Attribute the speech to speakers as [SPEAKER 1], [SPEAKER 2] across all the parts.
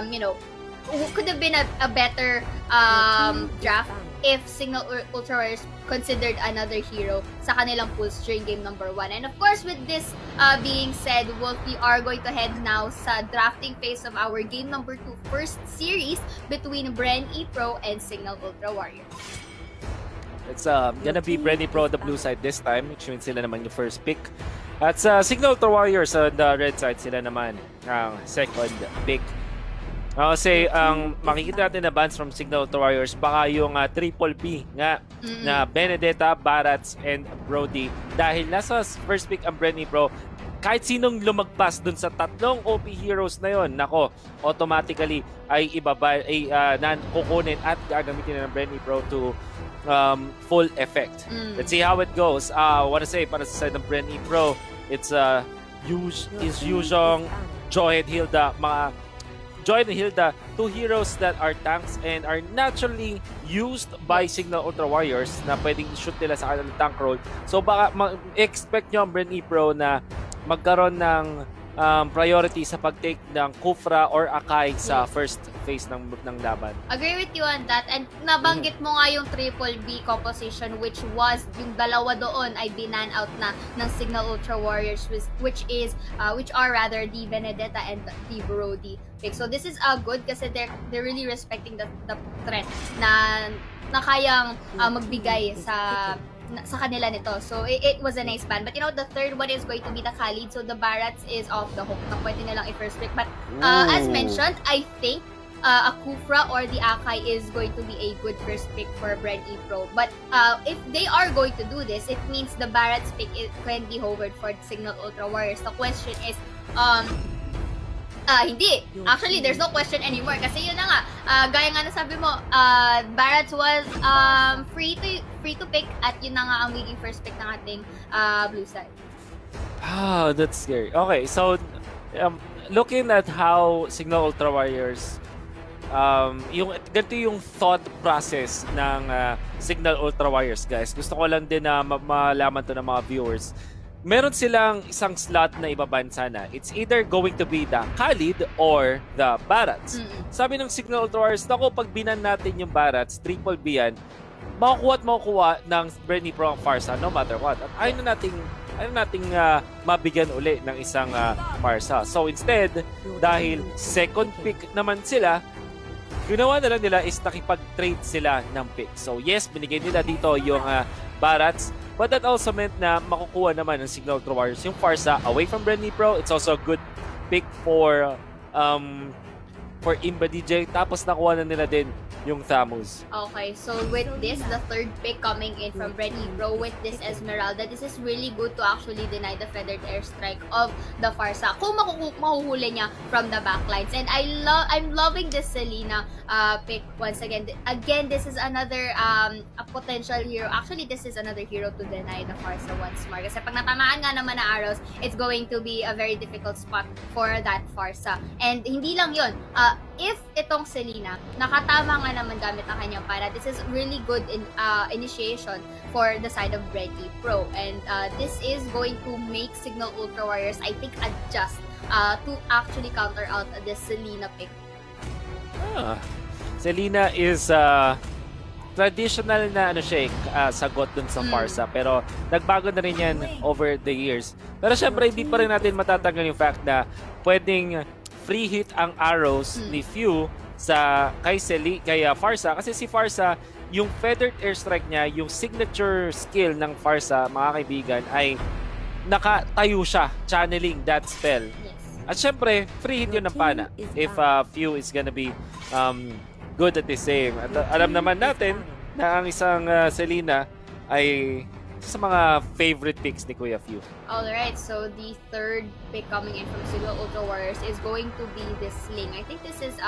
[SPEAKER 1] you know, could have been a better draft if Cignal Ultra Warriors considered another hero sa kanilang pools during game number 1. And of course, with this being said, Wolf, we are going to head now sa drafting phase of our game number 2 first series between Bren Epro and Cignal Ultra Warriors.
[SPEAKER 2] It's gonna be Bren Epro on the blue side this time, which means sila naman yung first pick. At sa Cignal Ultra Warriors on the red side, sila naman ang second pick. Kasi ang makikita natin na bans from Cignal Ultra Warriors, baka yung triple B nga na Benedetta, Barats, and Brody. Dahil nasa first pick ang Bren Epro, kahit sinong lumagpas dun sa tatlong OP heroes na yon, nako, automatically ay kukunin at gagamitin na ng Bren Epro to full effect. Let's see how it goes. I want to say, para sa side ng Bren Epro, it's Yuzhong, Joy, and Hilda, Joy and Hilda, two heroes that are tanks and are naturally used by Cignal Ultra Warriors na pwedeng shoot nila sa kanilang tank role. So baka expect nyo ang Bren Epro na magkaroon ng priority sa pag-take ng Kufra or Akai sa first phase ng laban.
[SPEAKER 1] Agree with you on that. And nabanggit mo nga yung triple B composition, which was yung dalawa doon ay binan out na ng Cignal Ultra Warriors, which are rather the Benedetta and the Brody pick. So this is good kasi they're really respecting the threat na kayang magbigay sa kanila nito. So, it was a nice ban. But, you know, the third one is going to be the Khalid. So, the Barats is off the hook. Na pwede nilang i-first pick. But, as mentioned, I think a Kufra or the Akai is going to be a good first pick for Bren Epro. But, if they are going to do this, it means the Barats pick can be hovered for Cignal Ultra Warriors. The question is, hindi. Actually, there's no question anymore. Kasi yun na nga, gaya nga na sabi mo, Barats was free to pick at yun na nga ang magiging first pick ng ating blue side.
[SPEAKER 2] That's scary. Okay, so looking at how Cignal Ultra Warriors, ganito yung thought process ng Cignal Ultra Warriors, guys. Gusto ko lang din na malaman to ng mga viewers. Meron silang isang slot na ibaban sana. It's either going to be the Khalid or the Barats. Sabi ng Cignal Ultra Warriors, naku, pag binan natin yung Barats, triple B yan, makukuha ng Bren Epro ang Farsa no matter what. At ayaw na nating mabigyan uli ng isang Farsa. So instead, dahil second pick naman sila, ginawa na lang nila is nakipag-trade sila ng pick. So yes, binigay nila dito yung Barats, but that also meant na makukuha naman ng Cignal Ultra Warriors yung Farsa away from Bren Epro. It's also a good pick for IMBADEEJAY. Tapos nakuha na nila din yung Thamus.
[SPEAKER 1] Okay, so with this, the third pick coming in from Bren Epro with this Esmeralda, this is really good to actually deny the feathered airstrike of the Farsa kung mahuhuli niya from the backlines. And I'm loving this Selena pick once again. Again, this is another a potential hero. Actually, this is another hero to deny the Farsa once more. Kasi pag natamaan nga naman na arrows, it's going to be a very difficult spot for that Farsa. And hindi lang yun. If itong Selena, nakatama nga naman gamit ang kanyang para, this is really good initiation for the side of Bren Epro. And this is going to make Cignal Ultra Warriors, I think, adjust to actually counter out this Selena pick.
[SPEAKER 2] Selena is traditional na sagot dun sa Farsa, pero nagbago na rin yan over the years. Pero syempre, hindi pa rin natin matatanggal yung fact na pwedeng free hit ang arrows ni PHEWW kay Farsa, kasi si Farsa, yung feathered airstrike niya, yung signature skill ng Farsa, mga kaibigan, ay nakatayo siya channeling that spell. At syempre, free hit yun ng pana if PHEWW is gonna be good at the same. At alam naman natin na ang isang Selena ay sa mga favorite picks ni Kuya PHEWW.
[SPEAKER 1] Alright, so the third pick coming in from Cignal Ultra Warriors is going to be this Sling. I think this is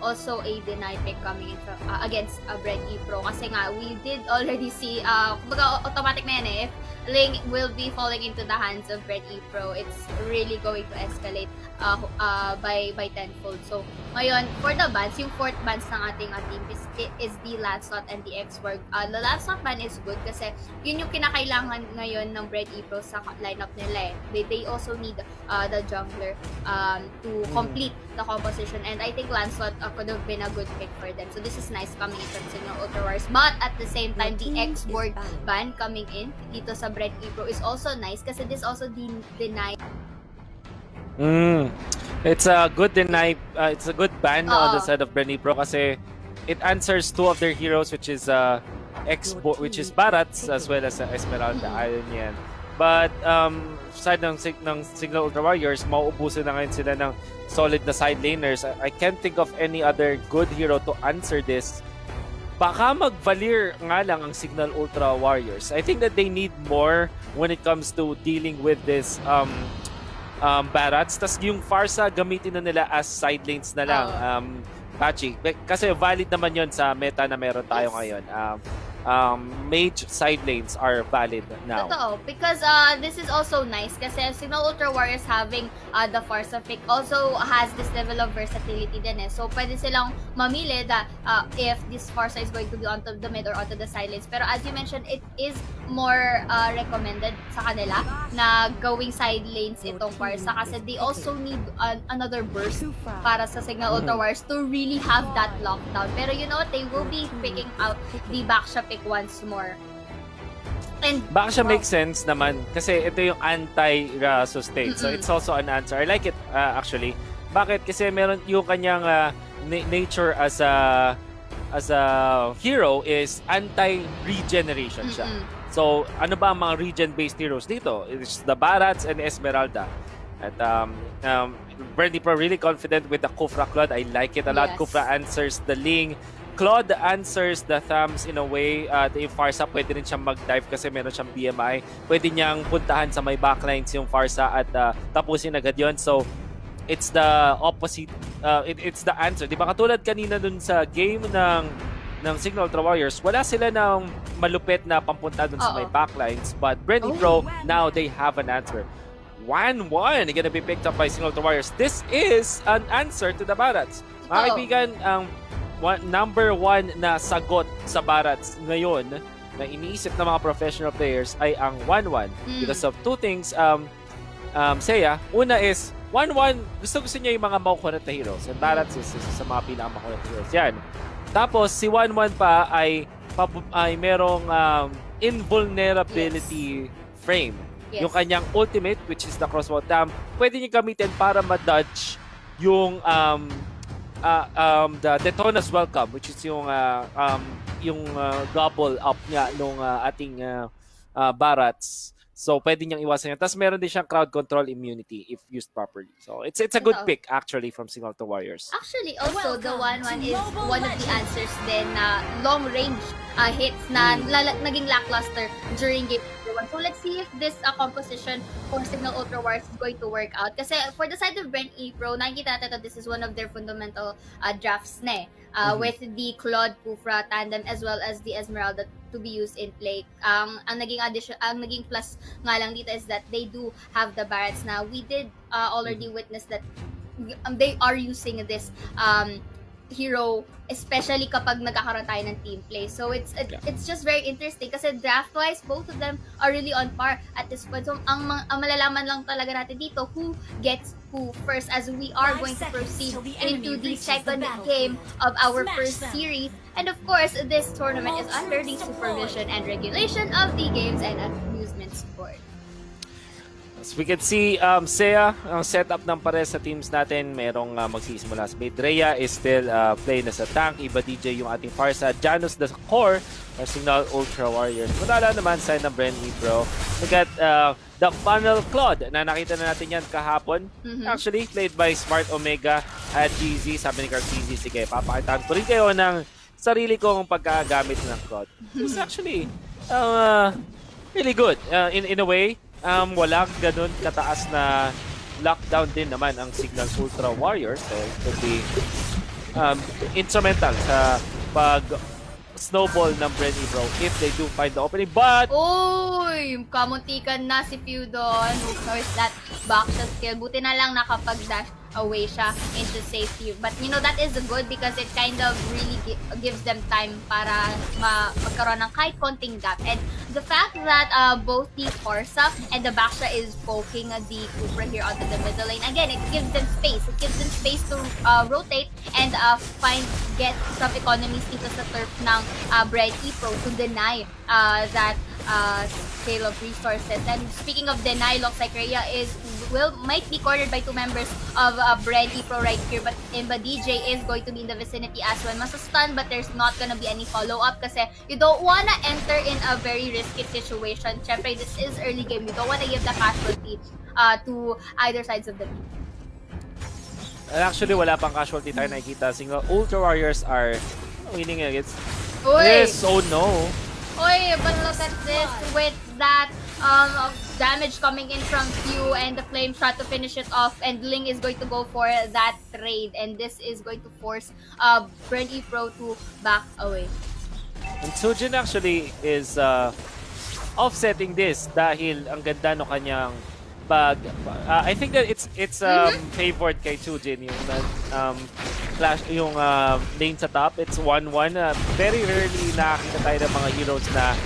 [SPEAKER 1] also a deny pick coming in against Bren Epro. Kasi nga, we did already see, kumbaga automatic na yan if Ling will be falling into the hands of Bren Epro, it's really going to escalate by tenfold. So, ngayon, for the bans, yung fourth bans ng ating team is the Lancelot and the X-Work. The Lancelot ban is good kasi yun yung kinakailangan ngayon ng Bren Epro sa lineup nila eh. They also need the jungler to complete the composition, and I think Lancelot could have been a good pick for them. So this is nice coming in from Cignal Ultra Wars, but at the same time, the X-Board ban coming in dito sa Bren Epro is also nice kasi this also deny.
[SPEAKER 2] It's a good it's a good ban on the side of Bren Epro kasi it answers two of their heroes, which is which is Barats as well as Esmeralda. Ayun yan. But side ng Cignal Ultra Warriors, mauubusin na ngayon sila ng solid na side laners. I can't think of any other good hero to answer this. Baka mag-Valir nga lang ang Cignal Ultra Warriors. I think that they need more when it comes to dealing with this Barats. Tas yung Farsa gamitin na nila as side lanes na lang. Patchy. Kasi valid naman yon sa meta na meron tayo ngayon. Mage side lanes are valid now.
[SPEAKER 1] Totoo, because this is also nice kasi Cignal Ultra Warriors having the Farsa pick also has this level of versatility din eh. So pwede silang mamili that if this Farsa is going to be onto the mid or onto the side lanes. Pero as you mentioned, it is more recommended sa kanila na going side lanes itong Farsa kasi they also need another burst para sa Cignal Ultra Warriors to really have that lockdown. Pero you know what, they will be picking out the Baksha pick once more. And
[SPEAKER 2] baka siya make sense naman kasi ito yung anti-Raso state. So it's also an answer. I like it actually. Bakit? Kasi meron yung kanyang nature as a hero is anti-regeneration siya. So ano ba ang mga regen-based heroes dito? It's the Barats and Esmeralda. At Bren Epro really confident with the Kufra Claude. I like it a lot.
[SPEAKER 1] Yes.
[SPEAKER 2] Kufra answers the Ling. Claude answers the thumbs in a way. Yung Farsa, pwede rin siyang mag-dive kasi meron siyang BMI. Pwede niyang puntahan sa may backlines yung Farsa at tapusin agad yun. So, it's the opposite. It's the answer. Di ba katulad kanina dun sa game ng Cignal Ultra Warriors, wala sila ng malupit na pampunta dun sa may backlines. But Bren Epro, now they have an answer. 1-1 gonna be picked up by Cignal Ultra Warriors. This is an answer to the Barats. Mga kaibigan, number one na sagot sa Barats ngayon na iniisip ng mga professional players ay ang 1-1 because of two things. Seiya, una is 1-1, gusto niya yung mga makukunat na heroes, and Barats is sa mga pinakamakunat na heroes yan. Tapos si 1-1 pa ay merong invulnerability frame. Yung kanyang ultimate, which is the crossbow dam, pwede niya gamitin para ma-dodge yung the Detona's Welcome, which is yung gobble up niya nung ating Barats. So pwede niyang iwasan yan. Tapos meron din siyang crowd control immunity if used properly. So it's a good pick actually from Cignal Ultra Warriors.
[SPEAKER 1] Actually, also the 1-1 is one of the answers din na long range hits na naging lackluster during game 1. So let's see if this composition for Cignal Ultra Warriors is going to work out. Kasi for the side of Bren Epro, nakikita natin that this is one of their fundamental drafts na with the Claude Kufra tandem as well as the Esmeralda to be used in play. Ang naging plus nga lang dito is that they do have the Barats now. We did already witness that they are using this hero especially kapag nagkakaroon tayo ng team play. So it's just very interesting kasi draft-wise, both of them are really on par at this point. So ang malalaman lang talaga natin dito who gets who first as we are going to proceed into the second game of our first series. And of course, this tournament is under the supervision and regulation of the Games and Amusements Board.
[SPEAKER 2] As we can see, Seiya, ang setup ng pares sa teams natin, merong magsisimula sa mid. RHEA is still playing as a tank. IMBADEEJAY yung ating Farsa. JANUS the core or Cignal Ultra Warriors. Matala naman side ng Bren Epro. We got the Funnel Claude na nakita na natin yan kahapon. Actually, played by Smart Omega at GZ. Sabi ni KARLTZY, sige, papakitaan ko rin kayo ng sarili kong pagkagamit ng Claude. It's actually really good in a way. Walang ganun kataas na lockdown din naman ang Cignal Ultra Warriors. So it could be instrumental sa snowball ng Bren Epro if they do find the opening. But
[SPEAKER 1] Uy! Kamuntikan na si PHEWW doon. Who knows that backshot skill. Buti na lang nakapag-dash away siya into safety. But you know, that is good because it kind of really gives them time para magkaroon ng kahit konting gap. And the fact that both the Forza and the Baksha is poking the Cooper here onto the middle lane, again, it gives them space. It gives them space to rotate and get some economies dito sa turf ng Bren Epro to deny that scale of resources. And speaking of deny, looks like RHEA might be cornered by two members of Bren Epro right here, but IMBADEEJAY is going to be in the vicinity as well. Masa-stun, but there's not gonna be any follow-up kasi you don't wanna enter in a very risky situation. Syempre, this is early game. You don't wanna give the casualty to either sides of the team.
[SPEAKER 2] actually, wala pang casualty tayo nakikita. Cignal Ultra Warriors are winning against
[SPEAKER 1] Uy!
[SPEAKER 2] this. Oh no.
[SPEAKER 1] Oy, but look at this with that damage coming in from PHEWW and the flame shot to finish it off, and Ling is going to go for that trade, and this is going to force Bren Epro to back away.
[SPEAKER 2] And TSUJIN actually is offsetting this dahil ang ganda no kanyang bag. I think that it's favored kay TSUJIN yung flash yung lane sa top. It's 1-1. Very rarely nakakita tayo ng mga heroes na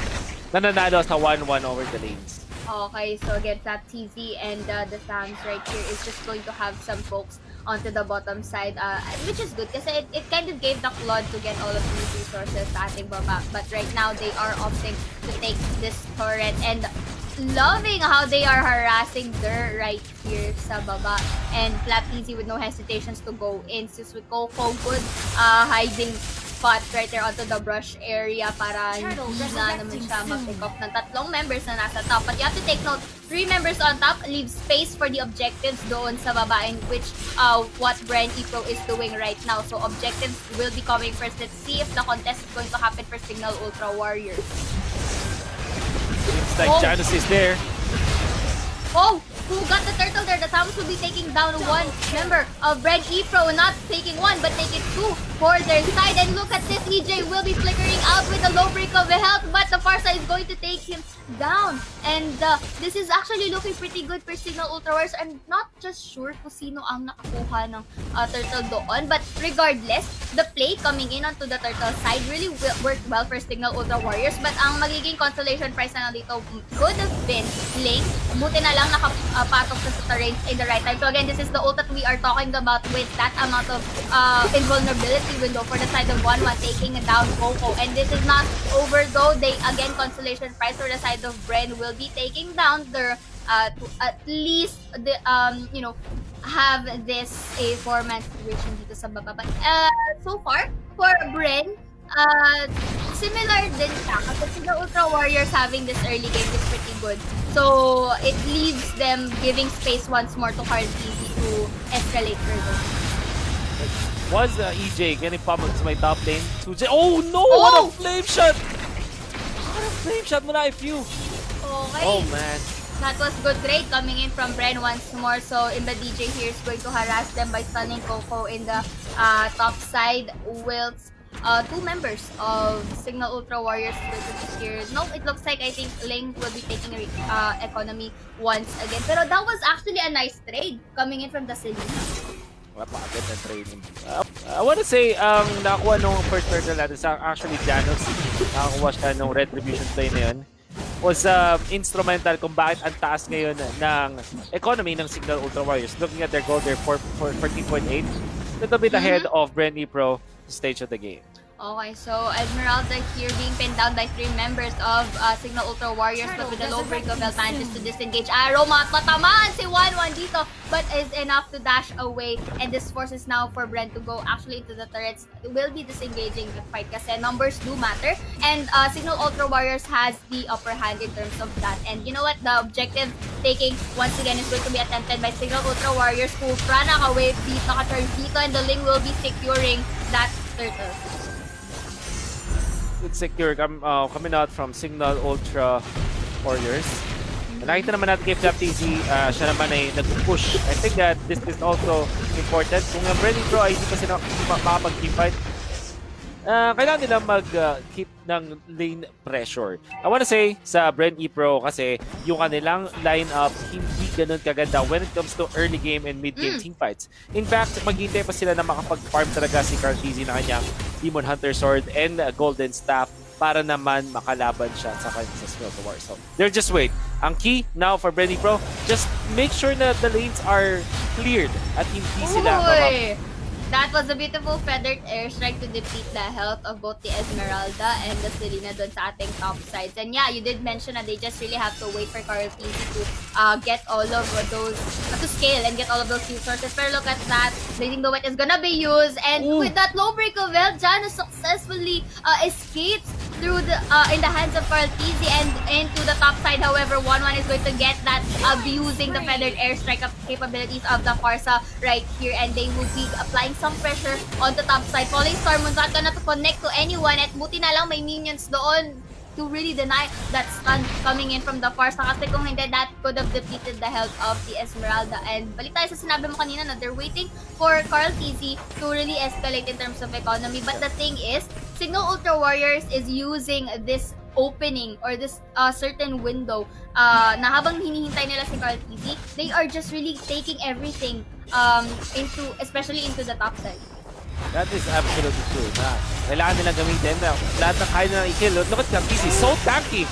[SPEAKER 2] nananalo sa 1-1 over the lanes.
[SPEAKER 1] Okay, so again, FLAPTZY and the Sams right here is just going to have some folks onto the bottom side, which is good kasi it kind of gave the Claude to get all of these resources sa ating baba. But right now, they are opting to take this turret and loving how they are harassing Dur right here sa baba. And FLAPTZY with no hesitations to go in. Since with COCO, good hiding spot right there onto the brush area para hindi na naman siya mag-pick off ng tatlong members na nasa top. But you have to take note, 3 members on top leave space for the objectives doon sa baba, in which what Bren Epro is doing right now. So objectives will be coming first. Let's see if the contest is going to happen for Cignal Ultra Warriors.
[SPEAKER 2] Looks like JANUS is there.
[SPEAKER 1] Oh, who got the turtle there? The Thanos will be taking down one member of Bren Epro, not taking one, but taking two for their side. And look at this, EJ will be flickering out with a low break of health, but the far side is going to take him down. And this is actually looking pretty good for Cignal Ultra Warriors. I'm not just sure kung sino ang nakakuha ng turtle doon, but regardless, the play coming in onto the turtle side really worked well for Cignal Ultra Warriors. But ang magiging consolation prize na dito could have been Ling. Buti na lang nakapatok sa terrain in the right time. So again, this is the ult that we are talking about with that amount of invulnerability window for the side of 1-1 taking down COCO. And this is not over though. They again, consolation prize for the side of Bren will be taking down their to at least the have this a 4-man situation dito sa baba. But so far for Bren, similar din siya kasi the Ultra Warriors having this early game is pretty good. So it leaves them giving space once more to KARLTZY to escalate further.
[SPEAKER 2] Was EJ getting pummeled to my top lane? TSUJIN. Oh no! Oh! What a flame shot! What a flame shot muna FU.
[SPEAKER 1] Okay.
[SPEAKER 2] Oh man.
[SPEAKER 1] That was good trade coming in from Bren once more. So IMBADEEJAY here is going to harass them by stunning COCO in the top side. Whilst 2 members of Cignal Ultra Warriors will be here. No, it looks like I think Ling will be taking economy once again. Pero that was actually a nice trade coming in from the city.
[SPEAKER 2] Mapagod na training. I wanna say, nakakuha nung first turtle natin sa actually JANUS. Nakakuha siya nung retribution play na yun. Was instrumental kung bakit ang taas ngayon ng economy ng Cignal Ultra Warriors. Looking at their goal, they're 14.8. Little bit ahead of Bren Epro stage of the game.
[SPEAKER 1] Okay, so Esmeralda here being pinned down by 3 members of Cignal Ultra Warriors, but with a low break of health manages to disengage. Arrow, matamaan si 1-1 dito, but is enough to dash away. And this forces now for Bren to go actually into the turrets. It will be disengaging the fight kasi numbers do matter. And Cignal Ultra Warriors has the upper hand in terms of that. And you know what? The objective taking once again is going to be attempted by Cignal Ultra Warriors who run away dito dito, and the Ling will be securing that turtle.
[SPEAKER 2] It's secure coming out from Cignal Ultra Warriors. Nakita naman natin kay FLAPTZY, siya naman ay nag-push. I think that this is also important. Kung ang Bren Epro ay hindi pa sila makapag-team fight, kailangan nila mag-keep ng lane pressure. I wanna say sa Bren Epro kasi yung kanilang lineup hindi ganun kaganda when it comes to early game and mid game team fights. In fact, maghintay pa sila na makapag-farm talaga si KARLTZY na kanyang Demon Hunter Sword and Golden Staff para naman makalaban siya sa kanyang Cignal War. So, they're just wait. Ang key now for Bren Epro, just make sure na the lanes are cleared at hindi sila
[SPEAKER 1] That was a beautiful feathered airstrike to deplete the health of both the Esmeralda and the Selena dun sa ating top sides. And yeah, you did mention that they just really have to wait for KARLTZY to get all of those, to scale and get all of those resources. Pero look at that, Blazing Duet is gonna be used. And with that low break of Vel, Janus successfully escapes through the in the hands of KARLTZY and into the top side. However, 1-1 is going to get that abusing the feathered airstrike capabilities of the Farsa right here, and they will be applying some pressure on the top side. Falling Storm was not gonna to connect to anyone, at buti na lang may minions doon to really deny that stun coming in from the Farsa, kasi kung hindi, that could have depleted the health of the Esmeralda. And balik tayo sa sinabi mo kanina na they're waiting for KARLTZY to really escalate in terms of economy. But the thing is, Cignal Ultra Warriors is using this opening or this certain window na habang hinihintay nila si KARLTZY, they are just really taking everything especially into the top side.
[SPEAKER 2] That is absolutely true. Kailangan nilang gamitin na lahat ng kaya nilang i-kill. Look at KARLTZY, so tanky!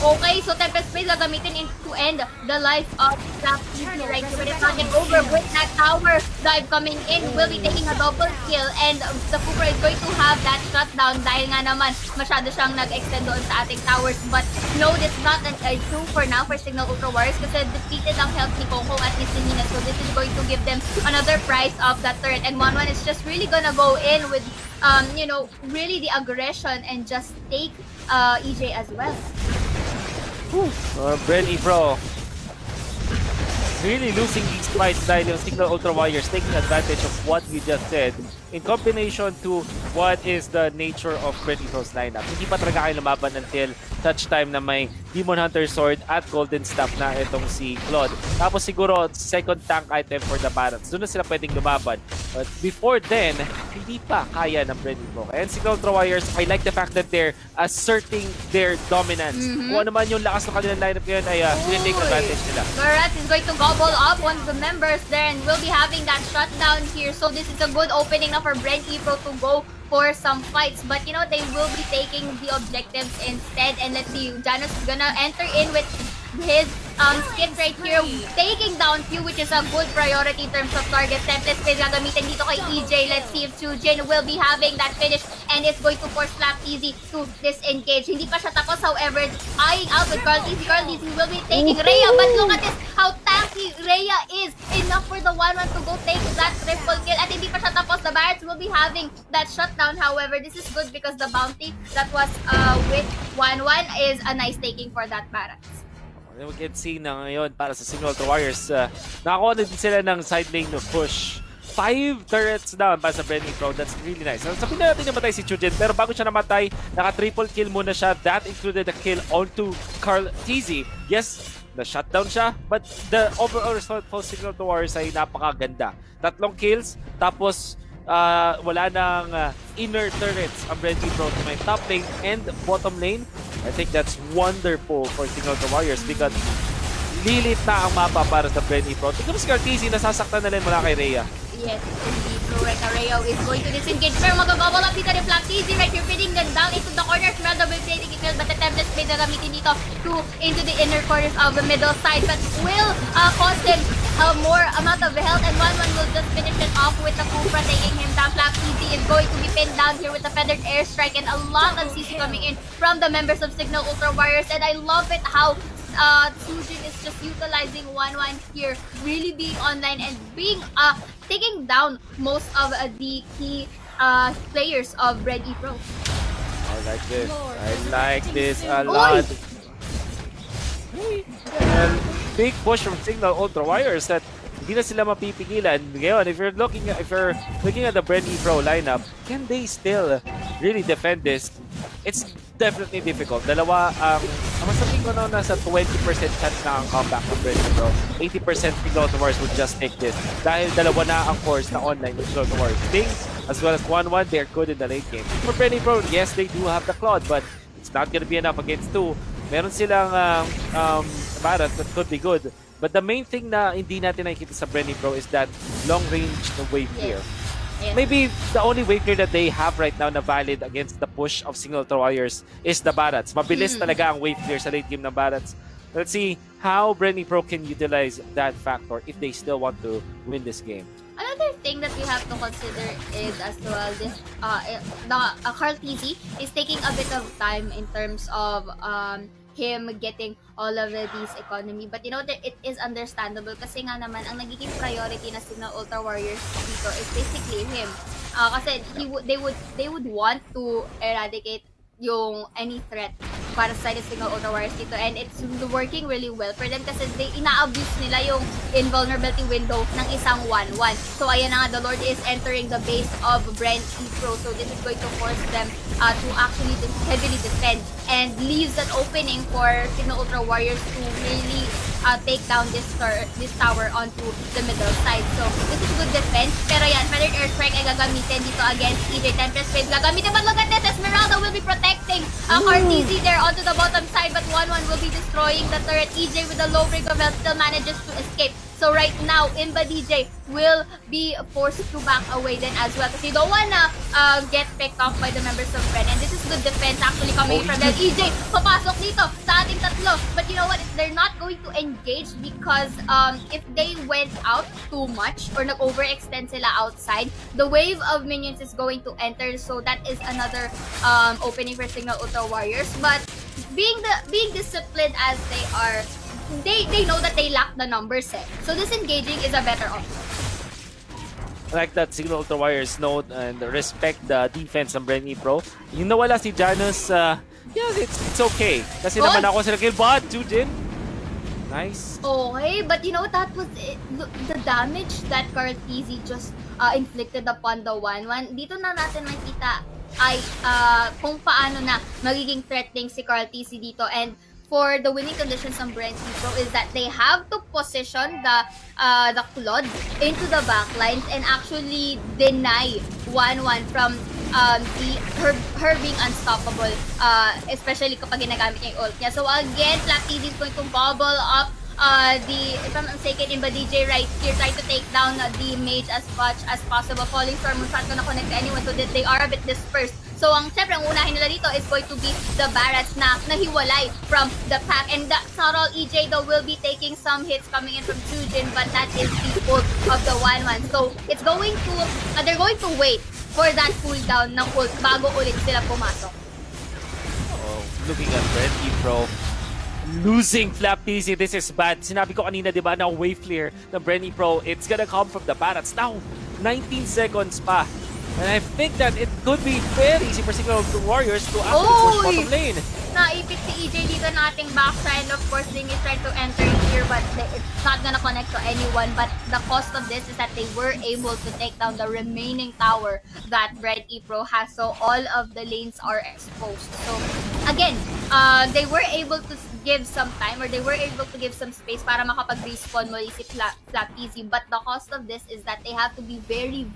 [SPEAKER 1] Okay, so Tempest Phase gagamitin to end the life of FLAPTZY right here. But it's not yet over with that tower dive coming in. Will be taking a double kill, and the Cooper is going to have that shutdown dahil nga naman masyado siyang nag-extend doon sa ating towers. But no, it's not true for now for Cignal Ultra Warriors kasi depleted ang health ni COCO at ni Selena. So this is going to give them another price of that turret. And 1-1 is just really gonna go in with, you know, really the aggression and just take EJ as well.
[SPEAKER 2] Bren Epro really losing these fights dahil yung Cignal Ultra Warriors taking advantage of what you just said in combination to what is the nature of Bren Epro's lineup. Hindi pa talaga kayo lumaban until such time na may Demon Hunter Sword at Golden Staff na itong si Claude. Tapos siguro second tank item for the Barons. Doon na sila pwedeng lumaban. But before then, hindi pa kaya ng Bren Epro. And Cignal Ultra Warriors, I like the fact that they're asserting their dominance. Kung ano man yung lakas ng kanilang lineup ngayon ay take advantage nila.
[SPEAKER 1] Barats is going to gobble up one of the members there and will be having that shutdown here. So this is a good opening now for Bren Epro to go for some fights, but you know, they will be taking the objectives instead. And let's see, Janus is gonna enter in with his skins right here, taking down PHEWW, which is a good priority in terms of target. Template space gagamitin dito kay EJ. Let's see if TSUJIN will be having that finish and is going to force FLAPTZY to disengage. Hindi pa siya tapos, however, eyeing out with KARLTZY. KARLTZY will be taking RHEA, but look at this, how tanky RHEA is. Enough for the 1-1 to go take that triple kill, at hindi pa siya tapos. The Barrets will be having that shutdown. However, this is good because the bounty that was with 1-1 is a nice taking for that Barrets.
[SPEAKER 2] We can see na ngayon para sa Cignal Ultra Warriors, nakakuha na din sila ng side lane no push. 5 turrets down para sa Bren Epro. That's really nice. Sabihin na natin namatay si TSUJIN, pero bago siya namatay, naka-triple kill muna siya. That included a kill onto KARLTZY. Yes, na-shutdown siya, but the overall result for Cignal Ultra Warriors ay napakaganda. 3 kills, tapos wala nang inner turrets ang Bren Epro to my top lane and bottom lane. I think that's wonderful for Cignal Ultra Warriors because lilit na ang mapa para sa Bren Epro. Tignan mo si KARLTZY, nasasaktan na rin mula kay RHEA.
[SPEAKER 1] Yes, indeed. Correct. RHEA is going to disengage. Pero magagawal up dito ni FLAPTZY right here, feeding them down into the corner. Esmeralda will be taking it, but the template space na gamitin dito into the inner corners of the middle side. But will cost them more amount of health, and 1-1 will just finish it off with the Cupra taking him down. FLAPTZY is going to be pinned down here with the feathered airstrike, and a lot of CC coming in from the members of Cignal Ultra Warriors. And I love it how TSUJIN is just utilizing 1-1 here, really being online and being taking down most of the key players of Bren Epro.
[SPEAKER 2] I like this. I like this a lot. Well, big push from Cignal Ultra Warriors that hindi na sila mapipigilan. Ngayon, if you're looking at the Bren Epro lineup, can they still really defend this? It's definitely difficult. Dalawa ang masabi ko na nasa 20% chance na ang comeback ng Bren Epro. 80% Cignal Ultra Warriors would just take this. Dahil dalawa na ang force na online ng Cignal Ultra Warriors. Being as well as 1-1, they're good in the late game. For Bren Epro, yes, they do have the Claude, but it's not gonna be enough against 2. Meron silang Barat that could be good. But the main thing na hindi natin nakikita sa Bren Epro is that long range na wave clear.
[SPEAKER 1] Yes.
[SPEAKER 2] Maybe the only wave clear that they have right now na valid against the push of Cignal Ultra Warriors is the Barats. Mabilis talaga ang wave clear sa late game ng Barats. Let's see how Bren Epro can utilize that factor if they still want to win this game.
[SPEAKER 1] Another thing that we have to consider is as well this KARLTZY is taking a bit of time in terms of him getting all of these economy, but you know that it is understandable kasi nga naman ang nagiging priority na Cignal Ultra Warriors dito is basically him. Kasi they would want to eradicate yung any threat para sa Cignal Ultra Warriors dito, and it's working really well for them kasi ina-abuse nila yung invulnerability window ng isang 1-1. So ayan na nga, the Lord is entering the base of Bren Epro, so this is going to force them to actually heavily defend and leaves an opening for Cignal Ultra Warriors to really take down this tower onto the middle side. So this is good defense, pero yan, Feathered Airstrike ay gagamitin dito against EJHAY. Tempest Wave gagamitin, but look at this, Esmeralda will be protecting KARLTZY there onto the bottom side, but 1-1 will be destroying the turret. EJHAY with a low rig of health still manages to escape. So right now, IMBADEEJAY will be forced to back away then as well because you don't wanna get picked off by the members of Bren. And this is good defense actually coming from them. EJHAY, papasok dito sa ating tatlo. But you know what? They're not going to engage because if they went out too much or nag-overextend sila outside, the wave of minions is going to enter. So that is another opening for Cignal Ultra Warriors. But being disciplined as they are, they know that they lack the numbers so disengaging is a better option.
[SPEAKER 2] I like that Cignal Ultra Warriors know and respect the defense ng Bren Epro. Yung nawala si Janus, yeah, it's okay. Kasi naman ako sila kill, but TSUJIN, nice.
[SPEAKER 1] Okay, but you know, that was it. The damage that KARLTZY just inflicted upon the 1-1. Dito na natin makita ay kung paano na magiging threatening si KARLTZY dito. And for the winning conditions ng Bren Epro is that they have to position the Claude into the backlines and actually deny 1-1 from her being unstoppable, especially kapag ginagamit niya yung ult niya. So again, FLAPTZY is going to bubble up if I'm not mistaken, IMBADEEJAY right here, trying to take down the mage as much as possible. Falling Storm, not gonna connect to anyone, so that they are a bit dispersed. So syempre, ang unahin nila dito is going to be the Barats na nahiwalay from the pack. And the Sarol EJ though will be taking some hits coming in from TSUJIN, but that is the ult of the 1-1. So it's going to, they're going to wait for that cooldown ng ult bago ulit sila pumasok.
[SPEAKER 2] Oh, looking at Bren Epro, losing FLAPTZY, this is bad. Sinabi ko kanina, di ba, na wave clear ng Bren Epro, it's gonna come from the Barats. Now, 19 seconds pa. And I think that it could be very easy for Cignal Warriors to actually push bottom lane.
[SPEAKER 1] Naipit si EJ dito na ating backside. Of course, Ding is trying to enter here, but it's not gonna connect to anyone. But the cost of this is that they were able to take down the remaining tower that Bren Epro has. So all of the lanes are exposed. So again, they were able to give some time, or they were able to give some space para makapag-respawn muli si FLAPTZY. But the cost of this is that they have to be very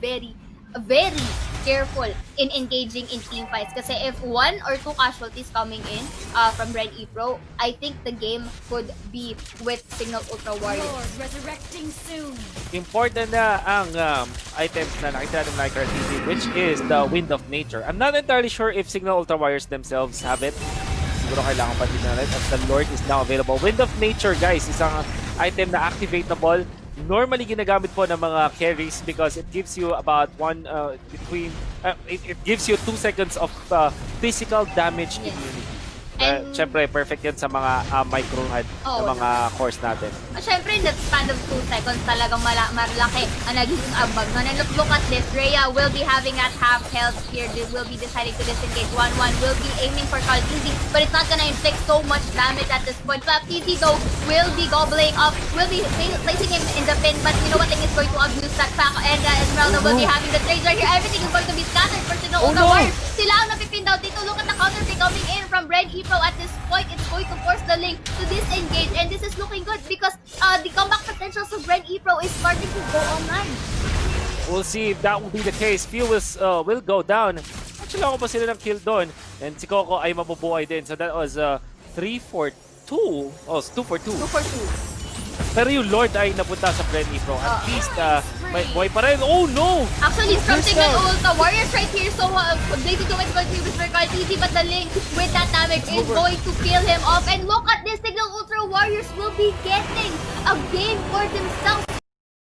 [SPEAKER 1] careful in engaging in team fights. Kasi if 1 or 2 casualties coming in from Bren Epro, I think the game could be with Cignal Ultra Warriors.
[SPEAKER 3] Resurrecting soon.
[SPEAKER 2] Important na ang items na nakita natin like KARLTZY, which is the Wind of Nature. I'm not entirely sure if Cignal Ultra Warriors themselves have it. Siguro kailangan pa din natin as the Lord is now available. Wind of Nature, guys, isang item na activatable. Normally ginagamit po ng mga carries because it gives you about it gives you 2 seconds of physical damage immunity. Siyempre, perfect yan sa mga micro na mga cores natin.
[SPEAKER 1] Siyempre, in the span of 2 seconds, talagang malaki ang nagiging abag. And look at this, RHEA will be having at half health here. They will be deciding to disengage. 1-1 will be aiming for KARLTZY, but it's not gonna inflict so much damage at this point. FLAPTZY though will be gobbling up, will be placing him in the pin, but you know what, thing is going to abuse that pack, and Esmeralda will be having the trades right here. Everything is going to be scattered for Cignal Ultra Warriors. Sila ang napipin daw dito. Look at the counter pick coming in from Bren Epro. At this point, it's going to force the link to disengage, and this is looking good because the comeback potential of Bren Epro is starting to go online.
[SPEAKER 2] We'll see if that will be the case. PHEWW will go down. Actually, ako pa sila ng kill doon. And si COCO ay mabubuhay din. So that was 3 for 2. Oh, 2 for 2.
[SPEAKER 1] 2 for 2.
[SPEAKER 2] Pero yung Lord ay napunta sa Bren Epro. At least, may buhay pa rin. Oh, no!
[SPEAKER 1] Actually, from
[SPEAKER 2] There's
[SPEAKER 1] Cignal
[SPEAKER 2] no-
[SPEAKER 1] ult, the Warriors right here, so Blazing Two is going to be with KARLTZY, but the Link with that damage is going to kill him off. And look at this, Cignal Ultra Warriors will be getting a game for themselves